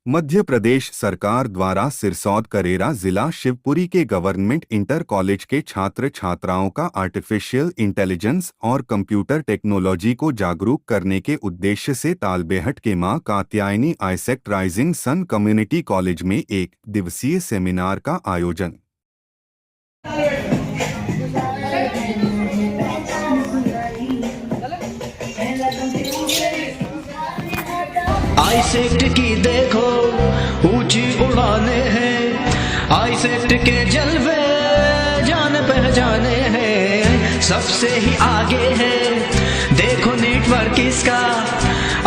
मध्य प्रदेश सरकार द्वारा सिरसौद करेरा जिला शिवपुरी के गवर्नमेंट इंटर कॉलेज के छात्र छात्राओं का आर्टिफिशियल इंटेलिजेंस और कंप्यूटर टेक्नोलॉजी को जागरूक करने के उद्देश्य से तालबेहट के मां Katyayani AISECT rising sun community college में एक दिवसीय सेमिनार का आयोजन। आइसेक्ट की देखो ऊंची उड़ाने हैं, आइसेक्ट के जलवे जान पहचाने हैं, सबसे ही आगे है देखो नेटवर्क इसका,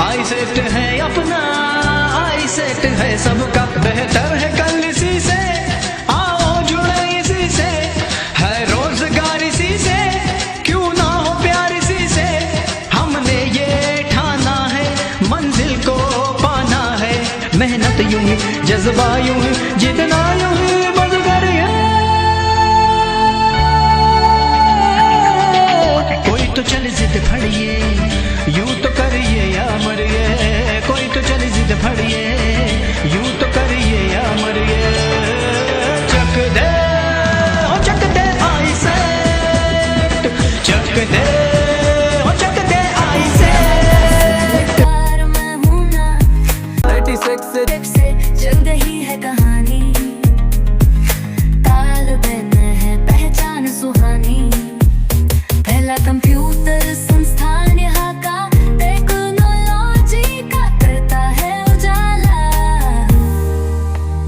आइसेक्ट है अपना, आइसेक्ट है सबका, बेहतर है कल इसी से, आओ जुड़े इसी से, है रोजगार इसी से, क्यों ना हो प्यार इसी से, हमने ये ठाना है मंजिल को पाना है, मेहनत यूं ही जज्बा यूं ही जितना यूं ही मदगर है, कोई तो चल जिद फड़िए यूं तो करिए या मरिए, कोई तो चल जिद फड़िए यूं तो करिए या मरिए, चक दे हो चक दे आइसेक्ट, चक दे हो चक दे आइसेक्ट। 36 से चल रही है कहानी, तालबेन है पहचान सुहानी, पहला कंप्यूटर संस्थान यहाँ का, टेक्नोलॉजी का करता है उजाला,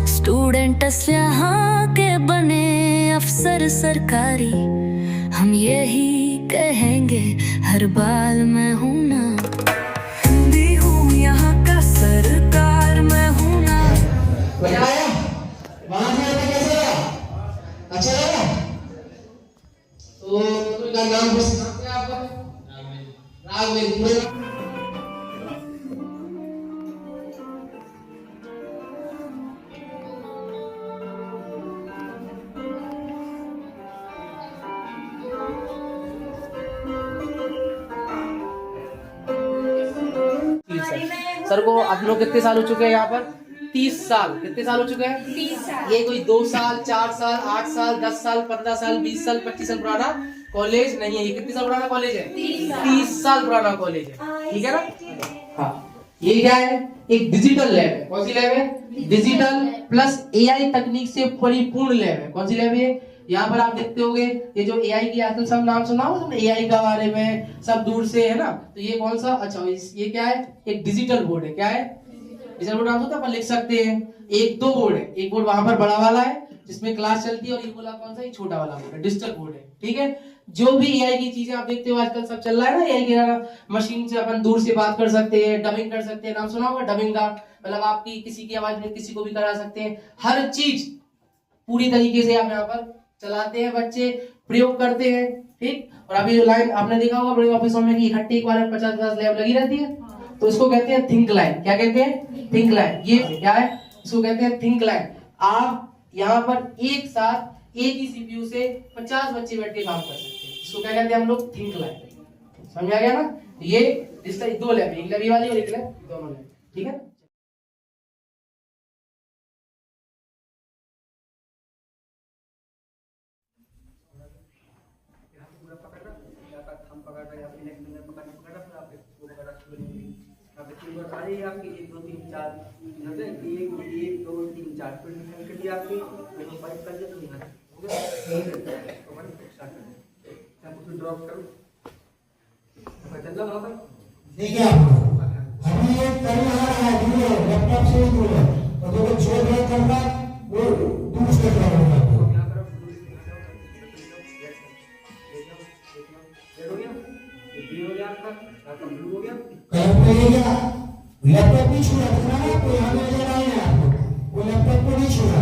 स्टूडेंट्स यहाँ के बने अफसर सरकारी, हम यही कहेंगे हर बाल मैं हूँ ना, हिंदी हूँ यहाँ का सरकार मैं हूँ ना। बढ़िया आया? वहाँ से आया कैसे आया? अच्छा आया? तो तुमका नाम पूछ सकते हैं आपका? राघवेंद्र। पूरे नाम? सर को आप लोग कितने साल हो चुके हैं यहाँ पर? 30 साल। कितने साल हो चुके हैं? 30 साल। ये कोई 2 साल 4 साल 8 साल 10 साल 15 साल 20 साल 25 साल पुराना कॉलेज नहीं है। ये कितने साल पुराना कॉलेज है? 30 साल पुराना कॉलेज है। ठीक है ना? हाँ, ये क्या है? एक डिजिटल लैब है। कौन सी लैब है? डिजिटल प्लस एआई तकनीक से परिपूर्ण लैब है। कौन सी लैब है? यहाँ पर आप देखते होंगे ये जो एआई की आजकल सब नाम सुना हो तुमने एआई का बारे में, सब दूर से है ना। तो ये कौन सा? अच्छा, ये क्या है? एक डिजिटल बोर्ड है। क्या है? डिजिटल बोर्ड नाम होता है, अपन लिख सकते हैं। एक दो बोर्ड है, एक बोर्ड वहां पर बड़ा वाला है जिसमें क्लास चलती है, और ये बोला कौन सा? ये छोटा वाला बोर्ड है, डिजिटल बोर्ड है। ठीक है। जो भी एआई की चीजें आप देखते हो आजकल सब चल रहा है ना, एआई की मशीन से अपन दूर से बात कर सकते हैं, डबिंग कर सकते हैं। नाम सुना होगा डबिंग का, मतलब आपकी किसी की आवाज में किसी को भी करा सकते हैं। हर चीज पूरी तरीके से आप यहाँ पर चलाते हैं, बच्चे प्रयोग करते हैं। ठीक। और अभी जो लाइन आपने देखा होगा बड़े ऑफिसों में कि इकट्ठे एक बार 50-50 लैब लगी रहती है, तो इसको कहते हैं थिंक लाइन। क्या कहते हैं? Think line. ये क्या है? इसको कहते हैं थिंक लाइन। आप यहाँ पर एक साथ एक ही सीपीयू से 50 बच्चे बैठ के काम कर सकते हैं। इसको क्या कहते हैं हम लोग? Think line. समझ आ गया ना? ये इसका दो लैब, एक लैब वाली और एक लैब दोनों लैब। ठीक है। सारे आपके 1 2 3 4 जैसे 1 2 3 4 फिर निकल के आपके 5 कर दे तो यहाँ हो गया। तो वन स्टार्ट कर दे, आप उसको ड्रॉप करो, अब चल रहा वहां पर देखिए आप हमें ये करना है, जुड़े लैपटॉप से जुड़े, और जो छोड़ रहे करना वो दूर से करना होगा। यहाँ पर हो गया, ये हो गया आपका ब्लू हो गया। कहीं पे ये गया लैपटॉप नहीं छूना, देखना ना कोई हमें नजर आए ना आपको, वो लैपटॉप को नहीं छूना,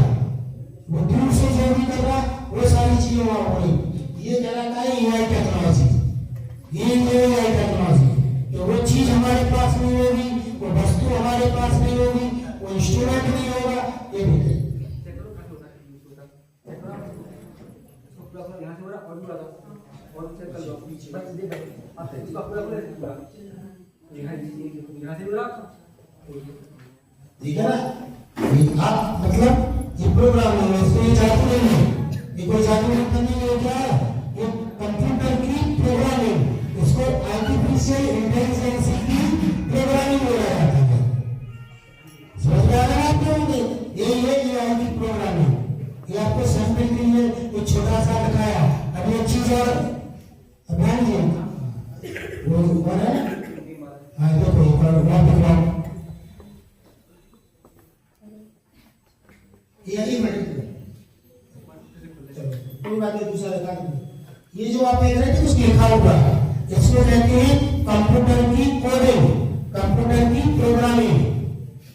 वो दूर से जो भी कर रहा वो सारी चीजें वहां होगी। ये कहलाता है एआई टेक्नोलॉजी। ये एआई टेक्नोलॉजी, तो वो चीज हमारे पास नहीं होगी, वो वस्तु हमारे पास नहीं होगी, वो इंस्ट्रूमेंट नहीं होगा। ये बोलते हैं यहाँ से बोला और बोला और चेक कर लो बस दे भाई आप इसको पूरा पूरा यहाँ से बोला ठीक है ना? ये आप मतलब ये प्रोग्राम है, इसको ये जादू नहीं है, ये कोई जादू नहीं है, क्या है? ये कंप्यूटर की प्रोग्रामिंग, इसको आर्टिफिशियल इंटेलिजेंस की प्रोग्रामिंग बोला जाता है। समझ में आ रहा है आप लोगों को? ये AI की प्रोग्रामिंग, ये आपको सैंपल के लिए एक छोटा सा दिखाया। अब ये चीज और ध्यान दीजिए, वो ऊपर है, हाँ देखो ऊपर वहाँ यही मल्टीप्लाई, कोई बात नहीं, दूसरा दिखा दूँ। ये जो आप देख रहे थे कुछ लिखा हुआ है, इसको कहते हैं कंप्यूटर की कोडिंग, कंप्यूटर की प्रोग्रामिंग।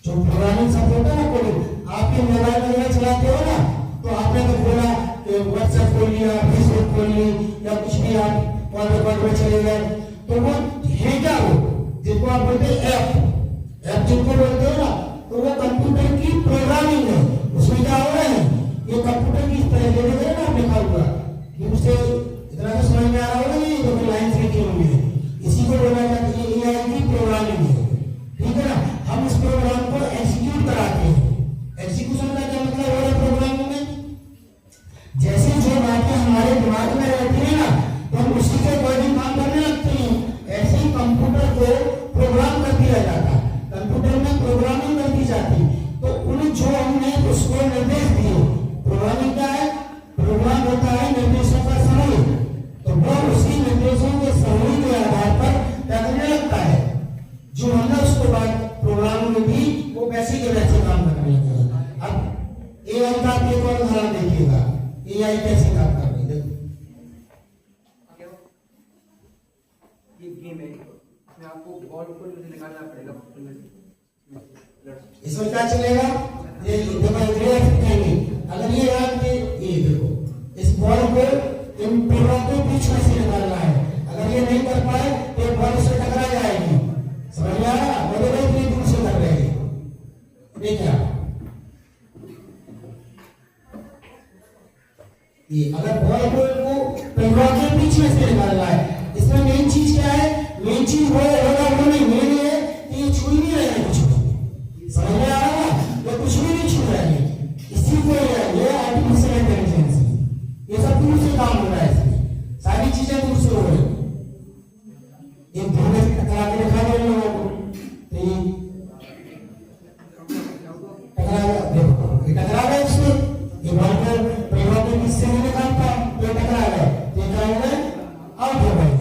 जो प्रोग्रामिंग शब्द होता है ना, कोडिंग, आपके मोबाइल वगैरह चलाते हो ना, तो आपने तो बोला कि व्हाट्सएप खोल लिया, फेसबुक खोल ली, या कुछ भी आप कॉल रिकॉर्ड में चले गए, तो वो है क्या? वो जिनको आप बोलते हैं ऐप जिनको बोलते हो ना, तो वो कंप्यूटर की प्रोग्रामिंग है। उसमें क्या हो रहा है, ये कंप्यूटर की तरह जगह ना लिखा हुआ, कि उससे इतना तो समझ में आ रहा होगा नहीं, तो लाइन से लिखी हुई है, इसी को बोला जाता है AI की प्रोग्रामिंग है। ठीक है ना? हम इस प्रोग्राम को एग्जीक्यूट कराते हैं। एग्जीक्यूशन का क्या मतलब हो रहा है प्रोग्रामिंग में? जैसे जो बातें हमारे दिमाग में रहती है ना, तो हम उसी के अकॉर्डिंग काम करने लगते हैं। ऐसे ही कंप्यूटर को प्रोग्राम कर दिया जाता है, कंप्यूटर में प्रोग्रामिंग कर दी जाती, तो उन जो हमने उसको निर्देश दिए, प्रोग्रामिंग क्या है? प्रोग्राम होता है निर्देशों का समूह, तो वो उसी निर्देशों के समूह के आधार पर क्या करने लगता है, जो हमने उसको बाद प्रोग्राम में भी वो वैसे के वैसे काम करने लगता है। अब AI का एक और उदाहरण देखिएगा, AI कैसे काम कर रही है। देखो ये गेम है, इसमें आपको बॉल को निकालना पड़ेगा। इसमें क्या चलेगा? ये देखो, अगर ये आपके ये देखो, इस बॉल को इन पेड़ों के बीच में से निकालना है, अगर ये नहीं कर पाए तो बॉल से टकरा जाएगी। समझ में आ रहा? वो देखो इतनी दूर से कर रहे हैं, देखिए ये अगर बॉल को पेड़ों के बीच में से निकालना है, इसमें मेन चीज क्या है? मेन चीज वो होगा, वो नहीं, मेन ये कि ये छू नहीं रहे हैं कुछ भी। समझ में आ रहा है? ये कुछ भी नहीं छू रहे हैं, इसी को ये आर्टिफिशियल इंटेलिजेंस है। ये सब दूर से काम हो रहा है, इसमें सारी चीजें दूर से हो रही है। ये धोने से टकरा के दिखा दे लोगों को, टकरा गया, देखो ये टकरा गया, इससे ये बॉल पर पेड़ों के बीच से नहीं निकालता, ये टकरा गया, ये क्या हो गया? आउट हो गए।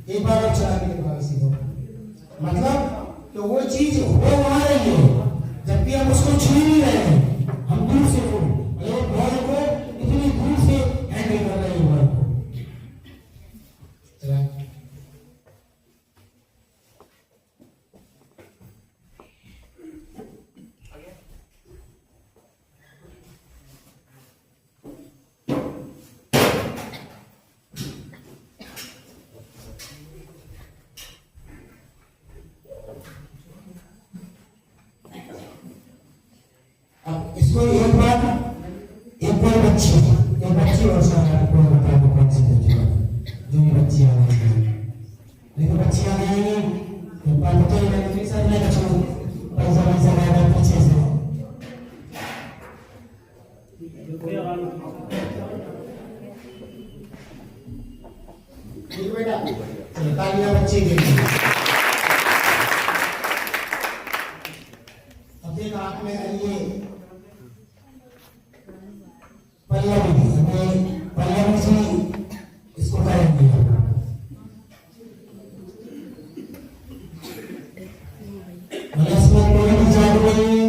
एक बार और चला के दिखा इसी को, मतलब तो वो चीज वो वहां रही है, जबकि हम उसको छू नहीं रहे हैं, हम दूर से को बॉल को इतनी दूर से हैंडल कर रहे हैं बॉल को। अब इसको एक बार एक और बच्ची और सारा आपको बता दो कौन सी बच्ची जो ये बच्ची आ रही है, लेकिन बच्ची आ गई है तो बात तो ये नहीं सर मैं चलो पैसा लगा पीछे से ठीक बेटा, तालियां बच्चे के लिए। अब एक हाथ में ये पल्लवी जी इसको करेंगे। इसमें कोई भी जादू नहीं है,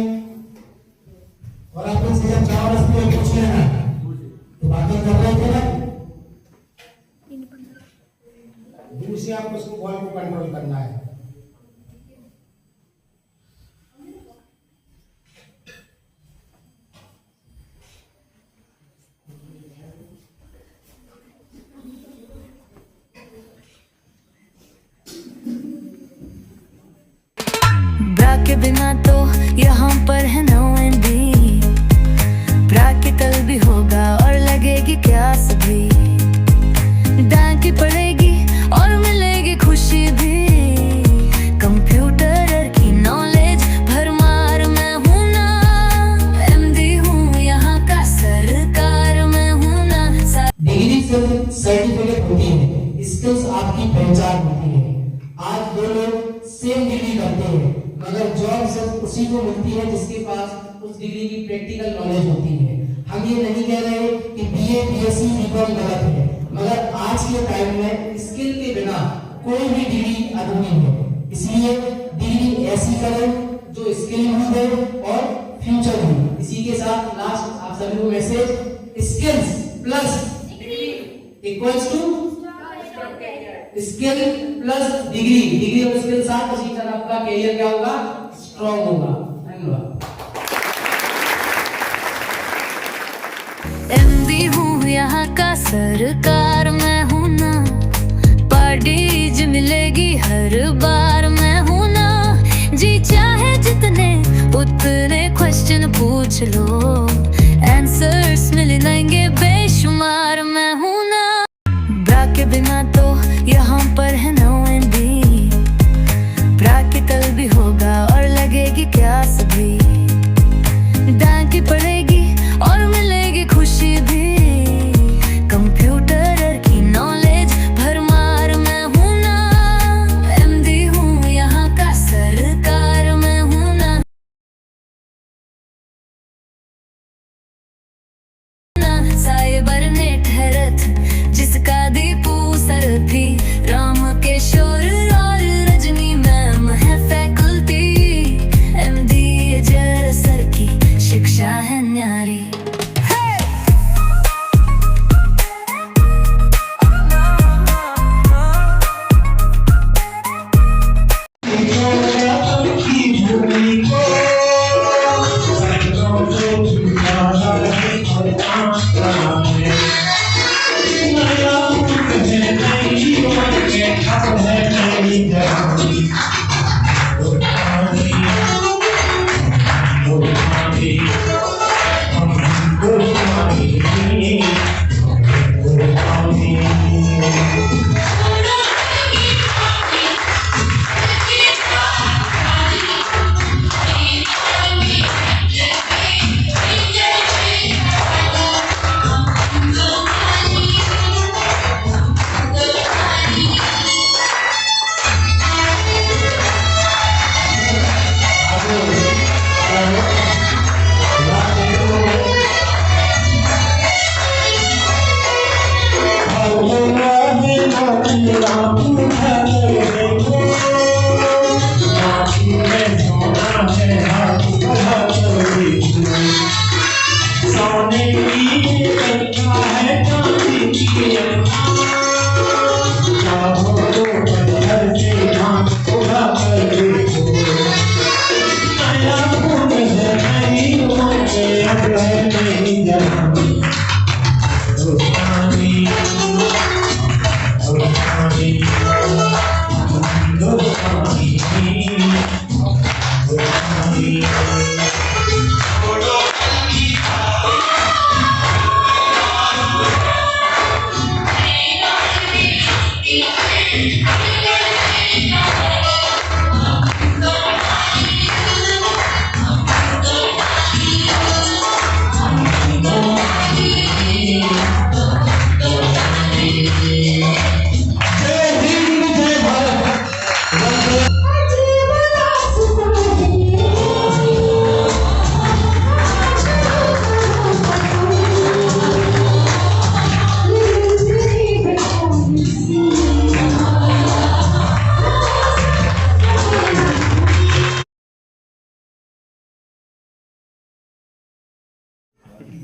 और आप इनसे जब चावल इसमें पूछ लेना तो बातें कर रहे थे ना, दूर से आपको उसको बॉल को कंट्रोल करना है। के बिना तो यहाँ पर है नो एंडिंग, प्रैक्टिकल भी होगा और लगेगी क्या सभी, डांट पड़ेगी और मिलेगी खुशी भी, कंप्यूटर की नॉलेज भरमार मैं हूँ। सेम डिग्री करते हैं, मगर जॉब सिर्फ उसी को मिलती है जिसके पास उस डिग्री की प्रैक्टिकल नॉलेज होती है। हम ये नहीं कह रहे कि बीए, बीएससी, बीकॉम गलत है, मगर आज के टाइम में स्किल के बिना कोई भी डिग्री अधूरी है। इसलिए डिग्री ऐसी करें जो स्किल भी दे और फ्यूचर भी। इसी के साथ लास्ट आप सभी को message, skills plus equals to skill plus degree, degree और स्किल साथ, उसी तरह आपका कैरियर क्या होगा, स्ट्रॉन्ग होगा। धन्यवाद। एमडी हूँ यहाँ का सरकार मैं हूँ ना, पार्टीज मिलेगी हर बार मैं हूँ ना, जी चाहे जितने उतने क्वेश्चन पूछ लो, आंसर्स मिल जाएंगे बेशुमार मैं हूँ ना। ब्रा के बिना तो यहाँ पर है नो एमडी, प्रैक्टिकल भी होगा और लगेगी क्या सभी, डांट भी पड़ेगी और मिलेगी खुशी भी, कंप्यूटर की नॉलेज भरमार मैं हूँ ना, एमडी हूँ यहाँ का सरकार मैं हूँ ना, साइबर नेट है रथ जिसका दीपू सरथी, राम किशोर और रजनी मैम है फैकल्टी, एमडी जर सर की शिक्षा है न्यारी।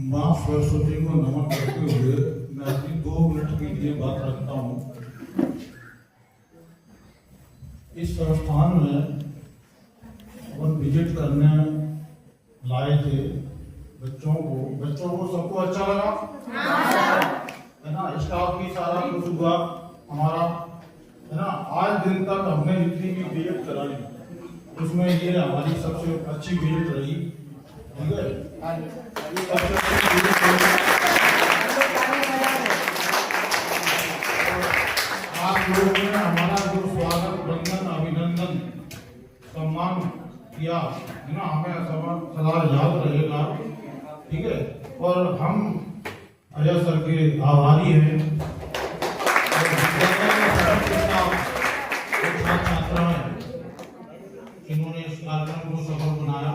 माँ सरस्वती को नमन करते हुए मैं अपनी 2 मिनट के लिए बात रखता हूँ। इस संस्थान में अपन विजिट करने लाए थे बच्चों को सबको अच्छा लगा है ना, स्टाफ की सारा कुछ हुआ हमारा है ना। आज दिन तक हमने जितनी भी विजिट कराई उसमें ये हमारी सबसे अच्छी विजिट रही, ठीक है। आप लोगों ने हमारा जो स्वागत, वंदन, अभिनंदन, सम्मान किया है ना, हमें सदा याद रहेगा, ठीक है। और हम अजय सर के आभारी हैं। छात्राएं कार्यक्रम को सफल बनाया।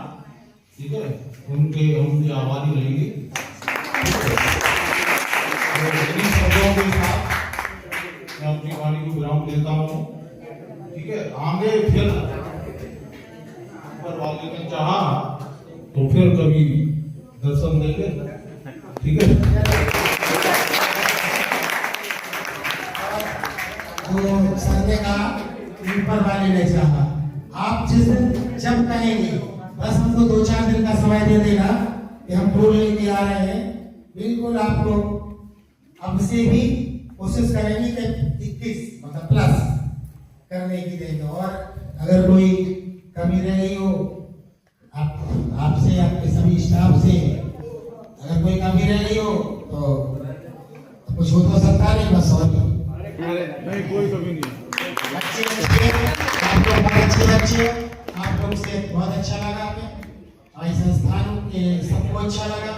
ठीक है, उनके आभारी रहेंगे। तो इन्हीं शब्दों के साथ मैं अपनी वाणी को विराम देता हूँ। ठीक है, आगे फिर ऊपर वाले ने चाहा तो फिर कभी दर्शन देंगे। ठीक है, तो सर ने कहा ऊपर वाले ने चाहा, आप जिस दिन जब कहेंगे बस हमको 2-4 दिन का समय दे देना कि हम ड्रोन लेके आ रहे हैं, बिल्कुल आप लोग अब से भी कोशिश करेंगे कि 21 मतलब प्लस करने की देंगे। और अगर कोई कमी रही हो आपसे आपके सभी स्टाफ से अगर कोई कमी रही हो तो कुछ हो तो सकता नहीं, बस और नहीं कोई कमी नहीं। अच्छे आप लोग बहुत अच्छे बच्चे, आप लोग से बहुत अच्छा लगा हमें, हमारे संस्थान के सबको अच्छा लगा।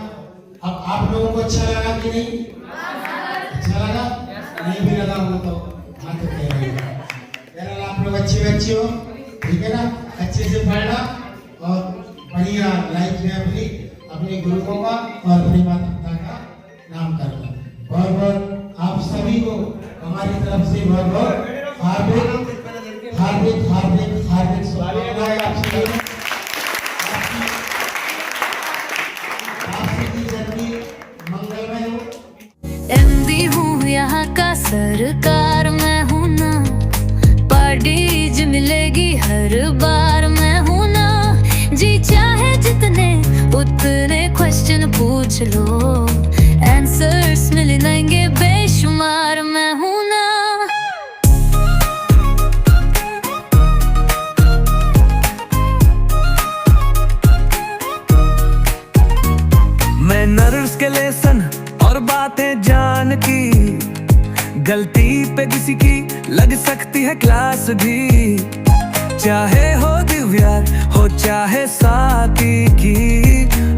अब आप लोगों को अच्छा लगा कि नहीं? अच्छा लगा? नहीं भी लगा हो तो हाथ उठाइए। बहरहाल आप लोग अच्छे बच्चे हो, ठीक है ना? अच्छे से पढ़ना और बढ़िया लाइफ में अपने गुरुओं का और अपनी माता पिता का नाम करना। बहुत बहुत आप सभी को हमारी तरफ से बहुत बहुत हार्दिक हार्दिक हार्दिक हार्दिक शुभकामनाएं। आपकी जर्नी मंगलमय हो। एमडी हूँ यहाँ का सरकार मैं हूँ ना, पार्टीज मिलेगी हर बार मैं हूँ ना, जी चाहे जितने उतने क्वेश्चन पूछ लो, आंसर्स मिल जाएंगे बेशुमार मैं हूँ ना। मैं नर्स के लेसन और बातें जान की, गलती पे किसी की लग सकती है क्लास भी, चाहे हो दिव्या हो चाहे साथी की,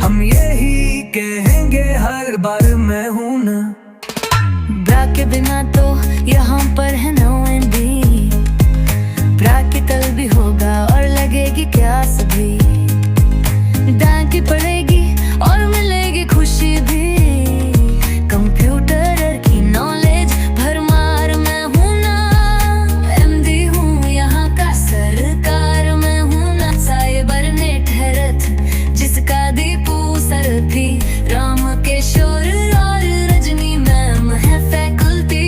हम यही कहेंगे हर बार मैं हूँ ना। ब्रा के बिना तो यहाँ पर है नो एंडी, प्रैक्टिकल भी होगा और लगेगी क्लास भी, डांट की पड़ेगी और मिलेगी खुशी भी, कंप्यूटर की नॉलेज भरमार मैं हूँ ना, एमडी हूँ यहाँ का सरकार मैं हूँ ना, साइबर नेट हैरत जिसका दीपू सर थी, राम किशोर और रजनी मैम है फैकल्टी,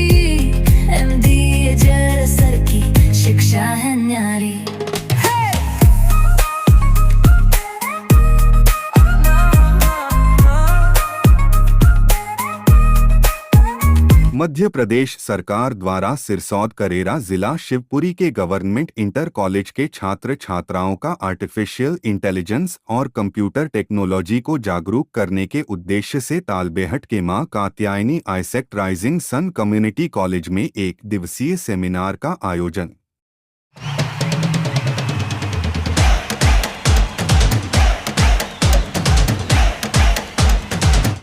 एमडी जर सर की शिक्षा है न्यारी। मध्य प्रदेश सरकार द्वारा सिरसौद करेरा जिला शिवपुरी के गवर्नमेंट इंटर कॉलेज के छात्र छात्राओं का आर्टिफिशियल इंटेलिजेंस और कंप्यूटर टेक्नोलॉजी को जागरूक करने के उद्देश्य से तालबेहट के मां Katyayani AISECT rising sun community college में 1 दिवसीय सेमिनार का आयोजन